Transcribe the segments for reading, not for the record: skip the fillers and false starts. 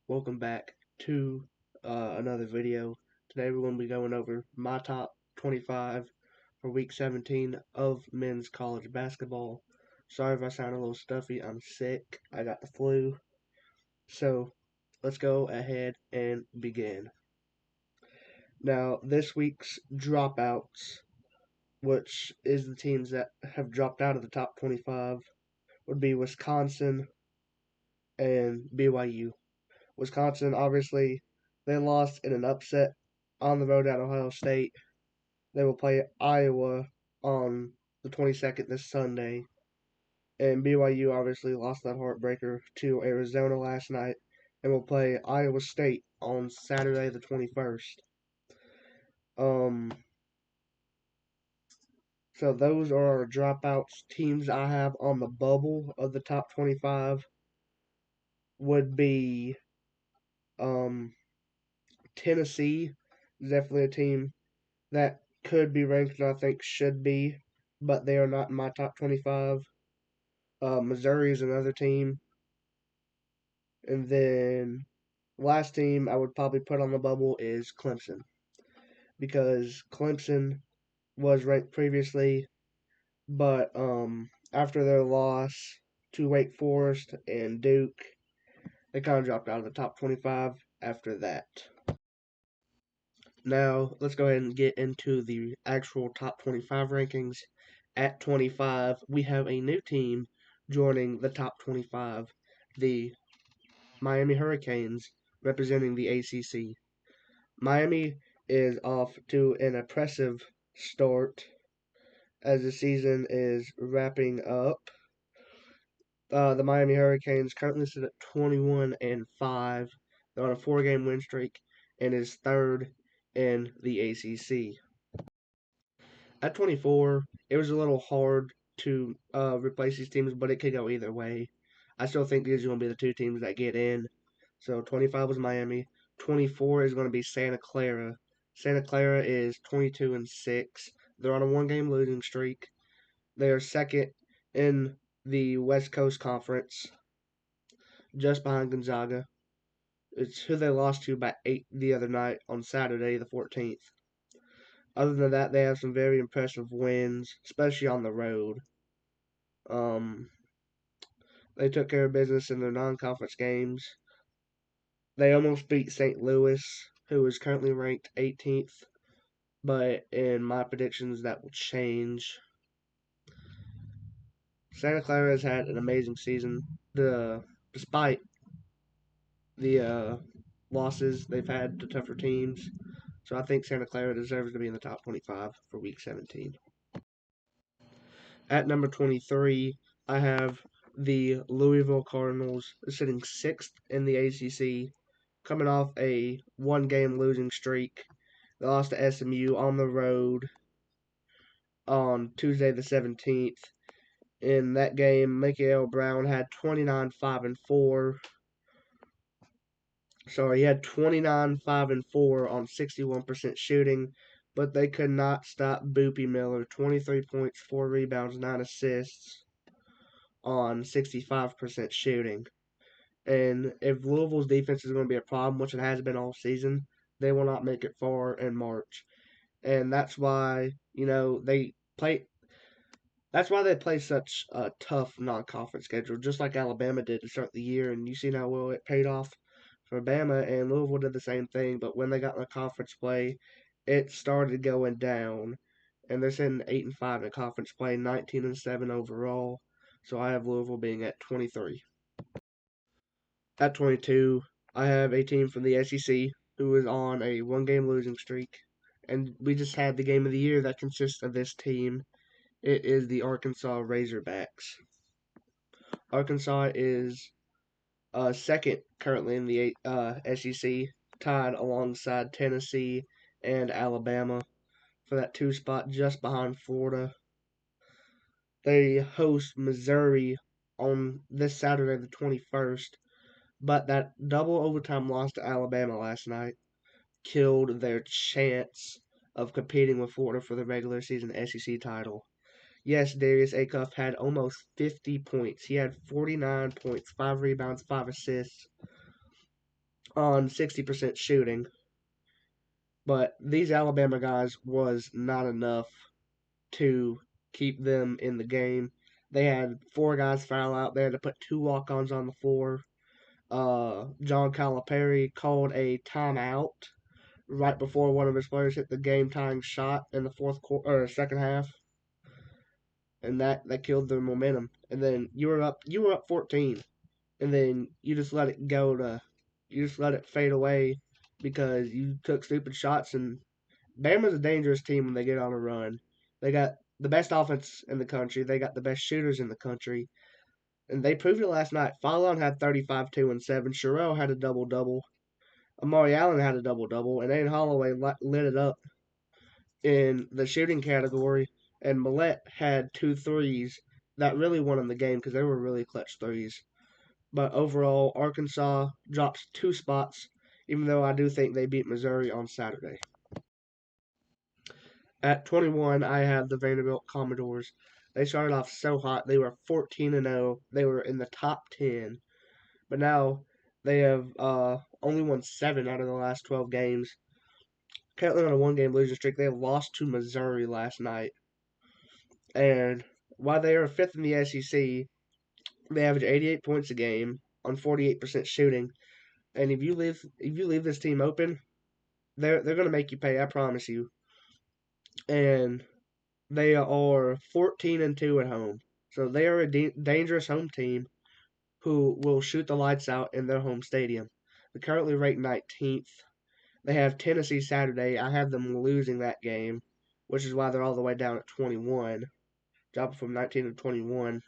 Welcome back to another video. Today we're going to be going over my top 25 for week 17 of men's college basketball. Sorry if I sound a little stuffy. I'm sick. I got the flu. So let's go ahead and begin. Now, this week's dropouts, which is the teams that have dropped out of the top 25, would be Wisconsin and BYU. Wisconsin, obviously, they lost in an upset on the road at Ohio State. They will play Iowa on the 22nd this Sunday. And BYU obviously lost that heartbreaker to Arizona last night and will play Iowa State on Saturday the 21st. Um, so those are our dropouts. Teams I have on the bubble of the top 25 would be um, Tennessee. Definitely a team that could be ranked and I think should be, but they are not in my top 25. Missouri is another team. And then last team I would probably put on the bubble is Clemson because Clemson was ranked previously, but after their loss to Wake Forest and Duke, they kind of dropped out of the top 25 after that. Now, let's go ahead and get into the actual top 25 rankings. At 25, we have a new team joining the top 25, the Miami Hurricanes, representing the ACC. Miami is off to an impressive start as the season is wrapping up. The Miami Hurricanes currently sit at 21-5. They're on a 4-game win streak and is third in the ACC. At 24, it was a little hard to replace these teams, but it could go either way. I still think these are going to be the two teams that get in. So 25 was Miami. 24 is going to be Santa Clara. Santa Clara is 22-6. They're on a 1-game losing streak. They are second in the West Coast Conference, just behind Gonzaga. It's who they lost to by 8 the other night on Saturday, the 14th. Other than that, they have some very impressive wins, especially on the road. Um, they took care of business in their non-conference games. They almost beat St. Louis, who is currently ranked 18th, but in my predictions, that will change. Santa Clara has had an amazing season, despite the losses they've had to tougher teams. So I think Santa Clara deserves to be in the top 25 for Week 17. At number 23, I have the Louisville Cardinals sitting sixth in the ACC, coming off a 1-game losing streak. They lost to SMU on the road on Tuesday the 17th. In that game, Mikael Brown had 29, 5, and 4. Sorry, he had 29, 5, and 4 on 61% shooting, but they could not stop Boopy Miller. 23 points, 4 rebounds, 9 assists on 65% shooting. And if Louisville's defense is going to be a problem, which it has been all season, they will not make it far in March. And that's why, they play. That's why they play such a tough non-conference schedule, just like Alabama did to start the year. And you see how well it paid off for Bama, and Louisville did the same thing. But when they got in the conference play, it started going down, and they're sitting 8-5 in conference play, 19-7 overall. So I have Louisville being at 23. At 22, I have a team from the SEC who is on a 1-game losing streak, and we just had the game of the year that consists of this team. It is the Arkansas Razorbacks. Arkansas is second currently in the SEC, tied alongside Tennessee and Alabama for that 2 spot just behind Florida. They host Missouri on this Saturday, the 21st, but that double overtime loss to Alabama last night killed their chance of competing with Florida for the regular season SEC title. Yes, Darius Acuff had almost 50 points. He had 49 points, 5 rebounds, 5 assists on 60% shooting. But these Alabama guys was not enough to keep them in the game. They had four guys foul out. They had to put two walk-ons on the floor. John Calipari called a timeout right before one of his players hit the game-tying shot in the fourth quarter or second half, and that killed their momentum. And then you were up 14, and then you just let it go to you just let it fade away because you took stupid shots. And Bama's a dangerous team when they get on a run. They got the best offense in the country. They got the best shooters in the country. And they proved it last night. Fallon had 35, 2, and 7. Sherelle had a double double. Amari Allen had a double double. And Aiden Holloway lit it up in the shooting category. And Millette had two threes that really won them the game because they were really clutch threes. But overall, Arkansas drops two spots, even though I do think they beat Missouri on Saturday. At 21, I have the Vanderbilt Commodores. They started off so hot. They were 14-0. They were in the top 10. But now they have only won 7 out of the last 12 games. Currently on a one-game losing streak. They lost to Missouri last night. And while they are fifth in the SEC, they average 88 points a game on 48% shooting. And if you leave this team open, they're going to make you pay. I promise you. And they are 14-2 at home. So they are a dangerous home team who will shoot the lights out in their home stadium. They're currently ranked 19th. They have Tennessee Saturday. I have them losing that game, which is why they're all the way down at 21, dropping from 19 to 21.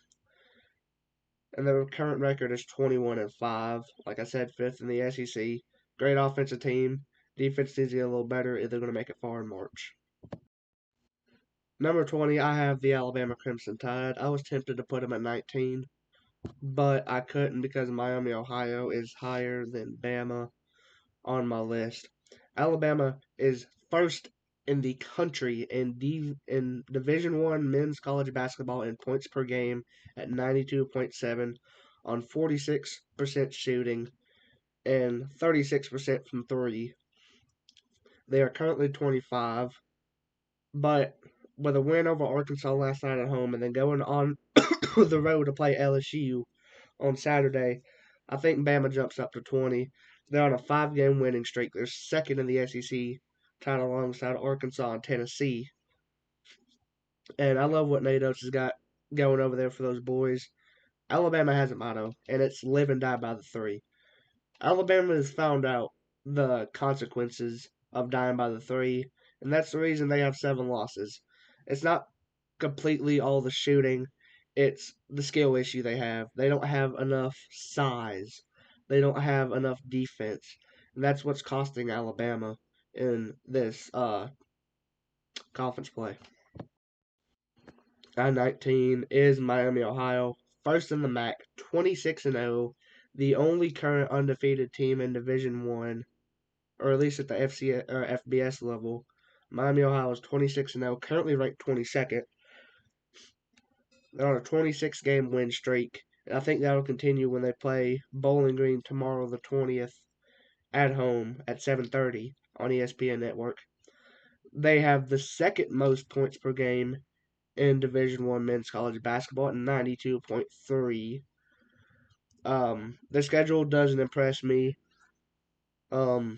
And their current record is 21-5. Like I said, fifth in the SEC. Great offensive team. Defense needs to get a little better if they're going to make it far in March. Number 20, I have the Alabama Crimson Tide. I was tempted to put them at 19, but I couldn't because Miami, Ohio is higher than Bama on my list. Alabama is first in the country in Division One men's college basketball in points per game at 92.7 on 46% shooting and 36% from three. They are currently 25, but with a win over Arkansas last night at home and then going on the road to play LSU on Saturday, I think Bama jumps up to 20. They're on a 5-game winning streak. They're second in the SEC, tied alongside Arkansas and Tennessee. And I love what Nate Oates has got going over there for those boys. Alabama has a motto, and it's live and die by the three. Alabama has found out the consequences of dying by the three, and that's the reason they have 7 losses. It's not completely all the shooting, it's the skill issue they have. They don't have enough size, they don't have enough defense, and that's what's costing Alabama in this conference play. At 19 is Miami, Ohio, first in the MAC, 26-0, the only current undefeated team in Division One, or at least at the FBS level. Miami, Ohio is 26-0, currently ranked 22nd. They're on a 26-game win streak, and I think that'll continue when they play Bowling Green tomorrow, the 20th, at home at 7:30 on ESPN Network. They have the second most points per game in Division One men's college basketball at 92.3. Their schedule doesn't impress me. They're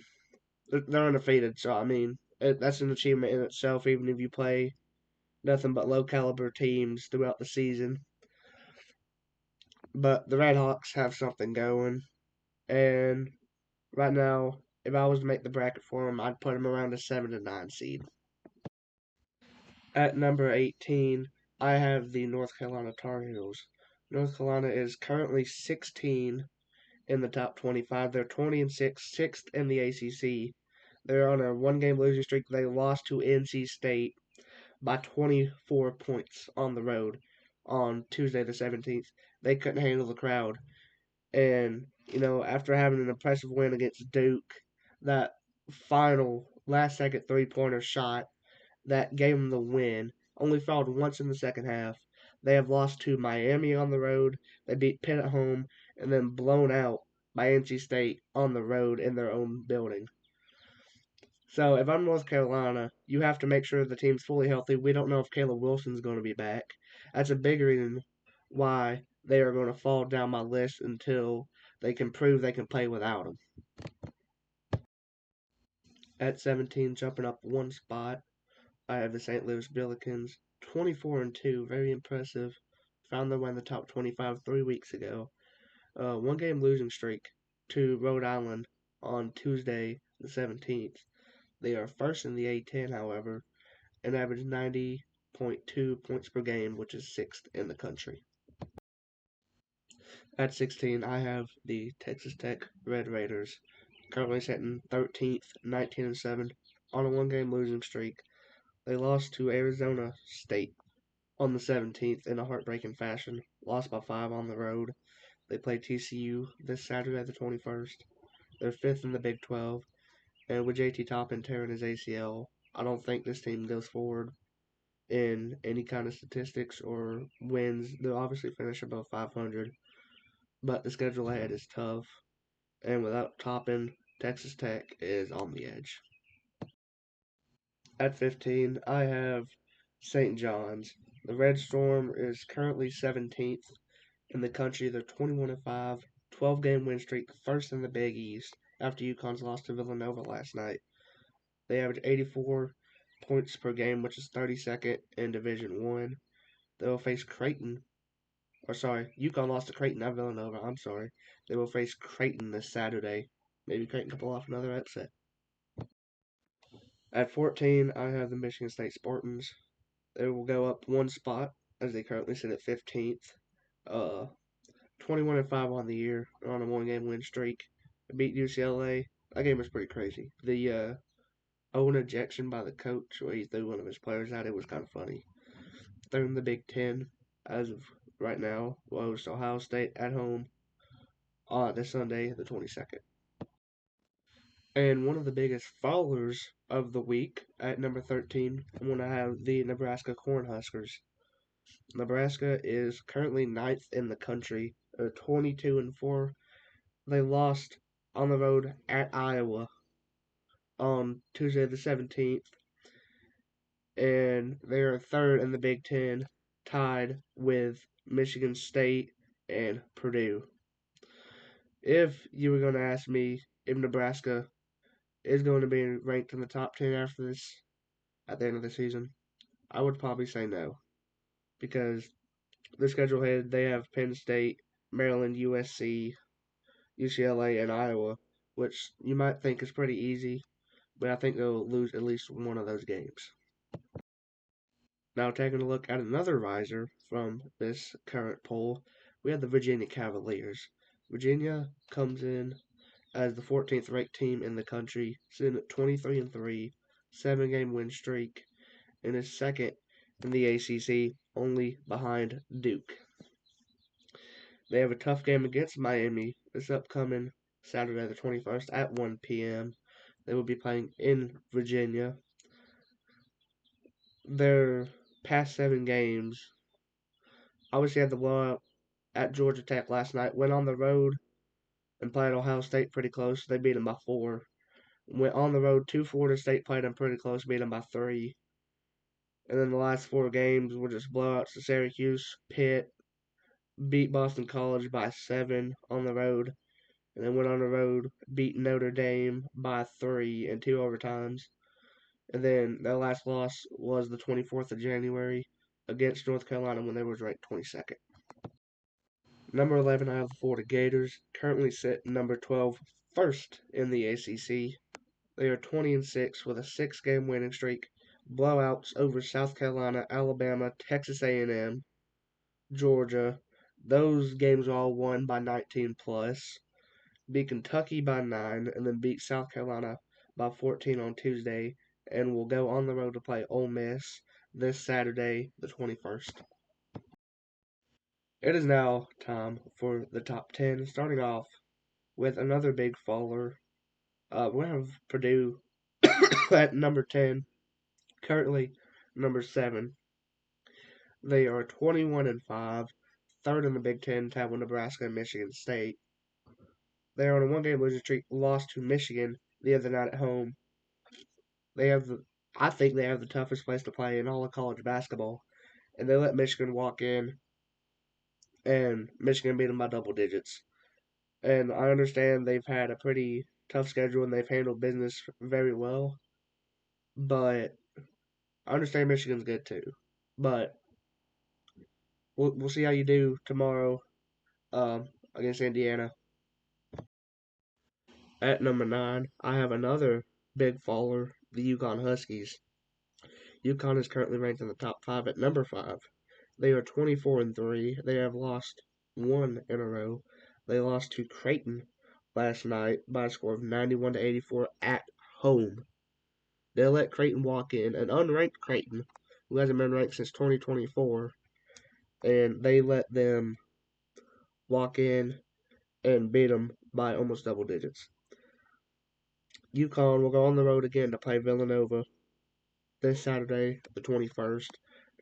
undefeated, so I mean that's an achievement in itself. Even if you play nothing but low caliber teams throughout the season, but the Red Hawks have something going, and right now, if I was to make the bracket for them, I'd put them around a 7-9 seed. At number 18, I have the North Carolina Tar Heels. North Carolina is currently 16 in the top 25. They're 20-6, sixth in the ACC. They're on a one-game losing streak. They lost to NC State by 24 points on the road on Tuesday the 17th. They couldn't handle the crowd. And, after having an impressive win against Duke, that final last-second three-pointer shot that gave them the win only fouled once in the second half. They have lost to Miami on the road. They beat Pitt at home and then blown out by NC State on the road in their own building. So if I'm North Carolina, you have to make sure the team's fully healthy. We don't know if Caleb Wilson's going to be back. That's a big reason why they are going to fall down my list until they can prove they can play without him. At 17, jumping up one spot, I have the St. Louis Billikens, 24-2, very impressive. Found their way in the top 25 3 weeks ago. One-game losing streak to Rhode Island on Tuesday, the 17th. They are first in the A10, however, and average 90.2 points per game, which is sixth in the country. At 16, I have the Texas Tech Red Raiders, currently sitting 13th, 19-7, on a one-game losing streak. They lost to Arizona State on the 17th in a heartbreaking fashion, lost by 5 on the road. They play TCU this Saturday, the 21st. They're fifth in the Big 12, and with JT Toppin tearing his ACL, I don't think this team goes forward in any kind of statistics or wins. They'll obviously finish above 500, but the schedule ahead is tough, and without Toppin, Texas Tech is on the edge. At 15, I have St. John's. The Red Storm is currently 17th in the country. They're 21-5, 12-game win streak, first in the Big East after UConn's lost to Villanova last night. They average 84 points per game, which is 32nd in Division One. They'll face Creighton. UConn lost to Creighton, not Villanova. I'm sorry. They will face Creighton this Saturday. Maybe Creighton can pull off another upset. At 14, I have the Michigan State Spartans. They will go up one spot as they currently sit at 15th. 21-5 on the year. They're on a one-game win streak. They beat UCLA. That game was pretty crazy. The Owen ejection by the coach, where he threw one of his players out, it was kind of funny. They're in the Big Ten as of right now. We'll host Ohio State at home on this Sunday, the 22nd. And one of the biggest followers of the week at number 13, I'm going to have the Nebraska Cornhuskers. Nebraska is currently ninth in the country. They're 22-4. They lost on the road at Iowa on Tuesday the 17th, and they are third in the Big Ten, tied with Michigan State and Purdue. If you were going to ask me if Nebraska is going to be ranked in the top 10 after this, at the end of the season, I would probably say no, because the schedule ahead, they have Penn State, Maryland, USC, UCLA, and Iowa, which you might think is pretty easy, but I think they'll lose at least one of those games. Now, taking a look at another riser from this current poll, we have the Virginia Cavaliers. Virginia comes in as the 14th ranked team in the country, sitting at 23-3, 7-game win streak, and is second in the ACC, only behind Duke. They have a tough game against Miami this upcoming Saturday the 21st at 1 p.m. They will be playing in Virginia. Their past 7 games, obviously had the blowout at Georgia Tech last night, went on the road and played Ohio State pretty close. They beat them by 4. Went on the road to Florida State, played them pretty close, beat them by 3. And then the last 4 games were just blowouts to Syracuse, Pitt, beat Boston College by 7 on the road, and then went on the road, beat Notre Dame by 3 in 2 overtimes. And then their last loss was the 24th of January against North Carolina when they were ranked 22nd. Number 11, I have the Florida Gators, currently sit number 12, first in the ACC. They are 20-6 with a 6-game winning streak, blowouts over South Carolina, Alabama, Texas A&M, Georgia. Those games are all won by 19 plus. Beat Kentucky by 9, and then beat South Carolina by 14 on Tuesday, and will go on the road to play Ole Miss this Saturday, the 21st. It is now time for the top 10, starting off with another big faller. We have Purdue at number 10, currently number 7. They are 21-5, third in the Big Ten, tied with Nebraska and Michigan State. they're on a one-game losing streak, lost to Michigan the other night at home. They have I think they have the toughest place to play in all of college basketball, and they let Michigan walk in, and Michigan beat them by double digits. And I understand they've had a pretty tough schedule and they've handled business very well, but I understand Michigan's good too. But we'll see how you do tomorrow against Indiana. At number 9, I have another big faller, the UConn Huskies. UConn is currently ranked in the top 5 at number 5. They are 24-3. They have lost one in a row. They lost to Creighton last night by a score of 91 to 84 at home. They let Creighton walk in, an unranked Creighton, who hasn't been ranked since 2024, and they let them walk in and beat them by almost double digits. UConn will go on the road again to play Villanova this Saturday, the 21st,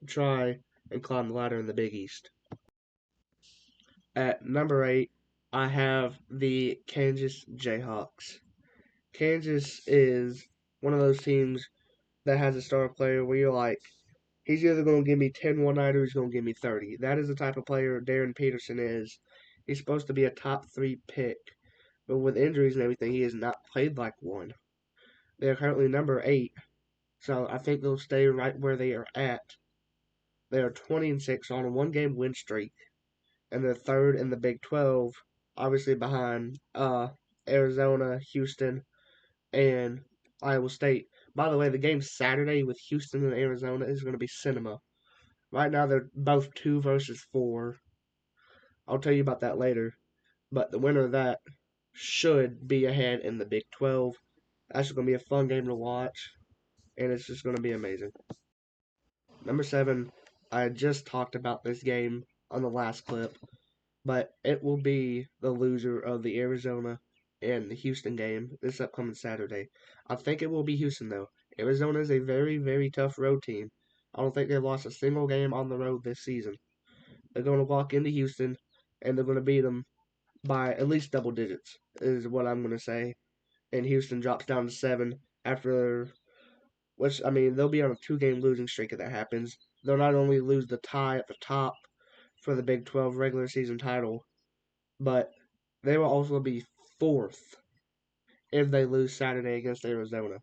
to try and climb the ladder in the Big East. At number 8, I have the Kansas Jayhawks. Kansas is one of those teams that has a star player where you're like, he's either going to give me 10 one night or he's going to give me 30. That is the type of player Darren Peterson is. He's supposed to be a top 3 pick, but with injuries and everything, he has not played like one. They are currently number 8, so I think they'll stay right where they are at. They are 20-6 on a one-game win streak, and they're third in the Big 12, obviously behind Arizona, Houston, and Iowa State. By the way, the game Saturday with Houston and Arizona is going to be cinema. Right now, they're both 2 versus 4. I'll tell you about that later. But the winner of that should be ahead in the Big 12. That's going to be a fun game to watch, and it's just going to be amazing. Number 7, I just talked about this game on the last clip, but it will be the loser of the Arizona and the Houston game this upcoming Saturday. I think it will be Houston, though. Arizona is a very, very tough road team. I don't think they've lost a single game on the road this season. They're going to walk into Houston, and they're going to beat them by at least double digits, is what I'm going to say. And Houston drops down to 7 after, which, I mean, they'll be on a 2-game losing streak if that happens. They'll not only lose the tie at the top for the Big 12 regular season title, but they will also be 4th if they lose Saturday against Arizona.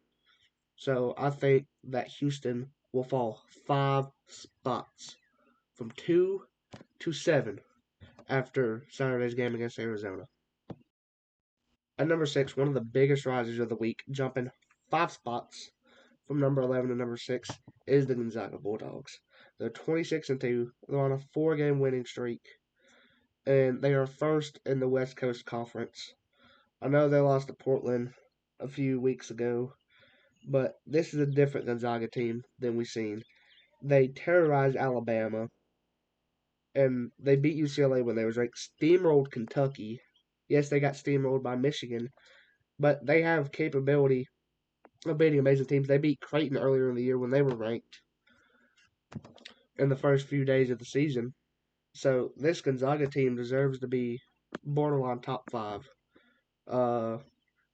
So I think that Houston will fall 5 spots from 2 to 7 after Saturday's game against Arizona. At number 6, one of the biggest risers of the week, jumping 5 spots from number 11 to number 6, is the Gonzaga Bulldogs. They're 26-2. They're on a 4-game winning streak, and they are first in the West Coast Conference. I know they lost to Portland a few weeks ago, but this is a different Gonzaga team than we've seen. They terrorized Alabama, and they beat UCLA when they was ranked. Steamrolled Kentucky. Yes, they got steamrolled by Michigan, but they have capability of beating amazing teams. They beat Creighton earlier in the year when they were ranked in the first few days of the season. So this Gonzaga team deserves to be borderline top 5. Uh,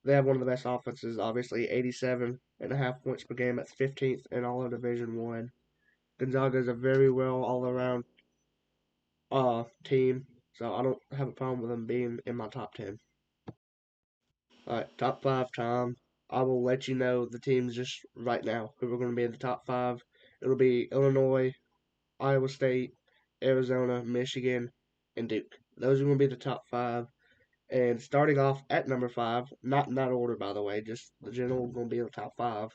they have one of the best offenses, obviously, 87.5 points per game. That's 15th in all of Division One. Gonzaga is a very well all-around team, so I don't have a problem with them being in my top 10. All right, top 5 time. I will let you know the teams just right now who are going to be in the top 5. It'll be Illinois, Iowa State, Arizona, Michigan, and Duke. Those are going to be the top 5. And starting off at number 5, not in that order, by the way, just the general going to be in the top 5.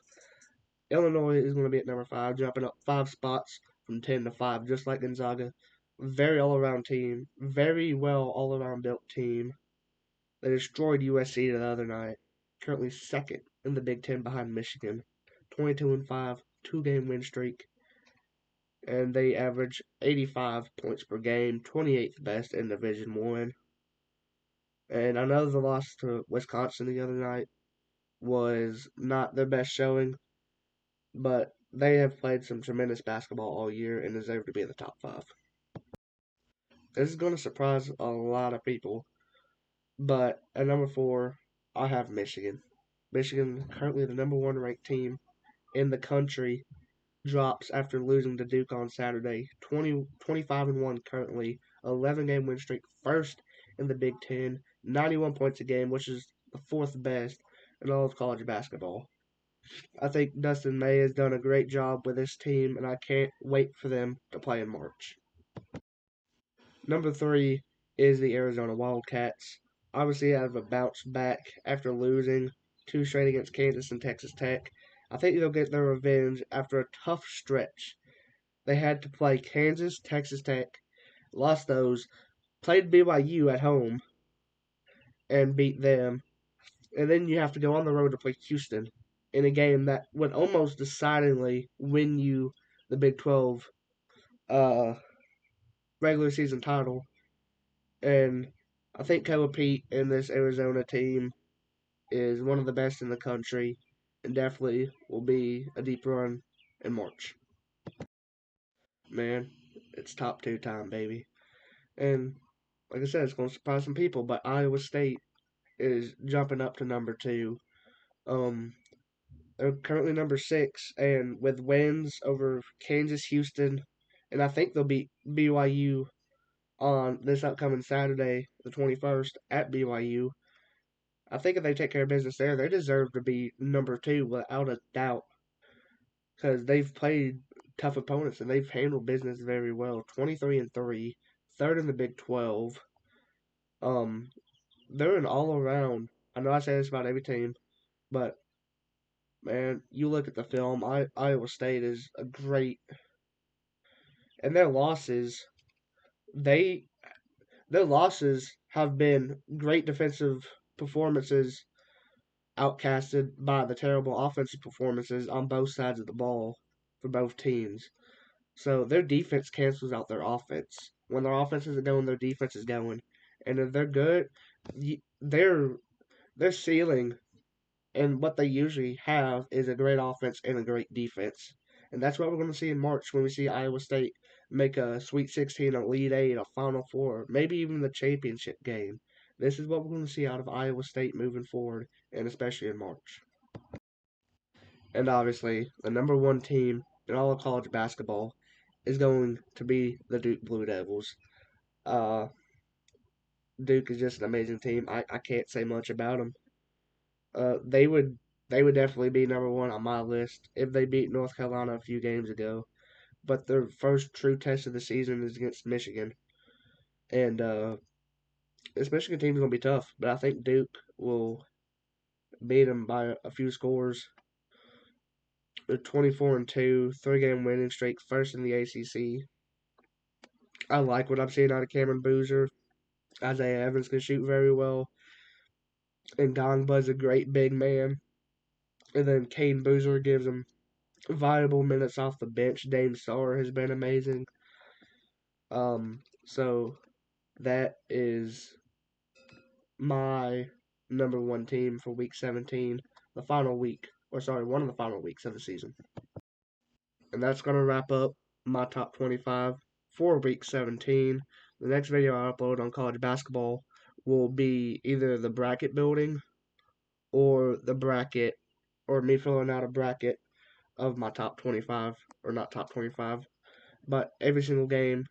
Illinois is going to be at number 5, jumping up 5 spots from 10 to 5, just like Gonzaga. Very all-around team, very well all-around built team. They destroyed USC the other night. Currently second in the Big Ten behind Michigan. 22-5, 2-game win streak. And they average 85 points per game, 28th best in Division One. And I know the loss to Wisconsin the other night was not their best showing, but they have played some tremendous basketball all year and deserve to be in the top 5. This is going to surprise a lot of people, But at number 4, I have Michigan. Michigan, currently the number 1 ranked team in the country, drops after losing to Duke on Saturday. 25-1 currently, 11-game win streak, first in the Big Ten, 91 points a game, which is the fourth best in all of college basketball. I think Dustin May has done a great job with this team, and I can't wait for them to play in March. Number 3 is the Arizona Wildcats. Obviously, out of a bounce back after losing 2 straight against Kansas and Texas Tech. I think they'll get their revenge after a tough stretch. They had to play Kansas, Texas Tech, lost those, played BYU at home, and beat them. And then you have to go on the road to play Houston in a game that would almost decidingly win you the Big 12 uh, regular season title. And I think Caleb Pete and this Arizona team is one of the best in the country and definitely will be a deep run in March. Man, it's top 2 time, baby. And like I said, it's going to surprise some people, but Iowa State is jumping up to number 2. Um, they're currently number 6, and with wins over Kansas, Houston, and I think they'll beat BYU on this upcoming Saturday, the 21st, at BYU. I think if they take care of business there, they deserve to be number 2 without a doubt because they've played tough opponents and they've handled business very well. 23-3, third in the Big 12. Um, they're an all around. I know I say this about every team, but man, you look at the film. Iowa State is a great, and they their losses have been great defensive performances, outcasted by the terrible offensive performances on both sides of the ball for both teams. So their defense cancels out their offense. When their offense isn't going, their defense is going, and if they're good, their ceiling and what they usually have is a great offense and a great defense. And that's what we're going to see in March when we see Iowa State make a Sweet 16, a Elite 8, a Final Four, maybe even the championship game. This is what we're going to see out of Iowa State moving forward, and especially in March. And obviously, the number 1 team in all of college basketball is going to be the Duke Blue Devils. Uh, Duke is just an amazing team. I can't say much about them. They would definitely be number 1 on my list if they beat North Carolina a few games ago. But their first true test of the season is against Michigan, and this Michigan team is going to be tough. But I think Duke will beat them by a few scores. They're 24-2, 3-game winning streak, first in the ACC. I like what I'm seeing out of Cameron Boozer. Isaiah Evans can shoot very well, and Gongba's a great big man. And then Kane Boozer gives him viable minutes off the bench. Dame Star has been amazing. So that is my number 1 team for Week 17, the final week, or sorry, one of the final weeks of the season. And that's going to wrap up my top 25 for Week 17. The next video I upload on college basketball will be either the bracket building or the bracket, or me filling out a bracket of my top 25, or not top 25, but every single game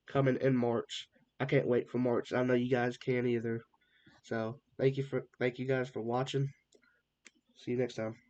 coming in March. I can't wait for March. I know you guys can't either. So thank you guys for watching. See you next time.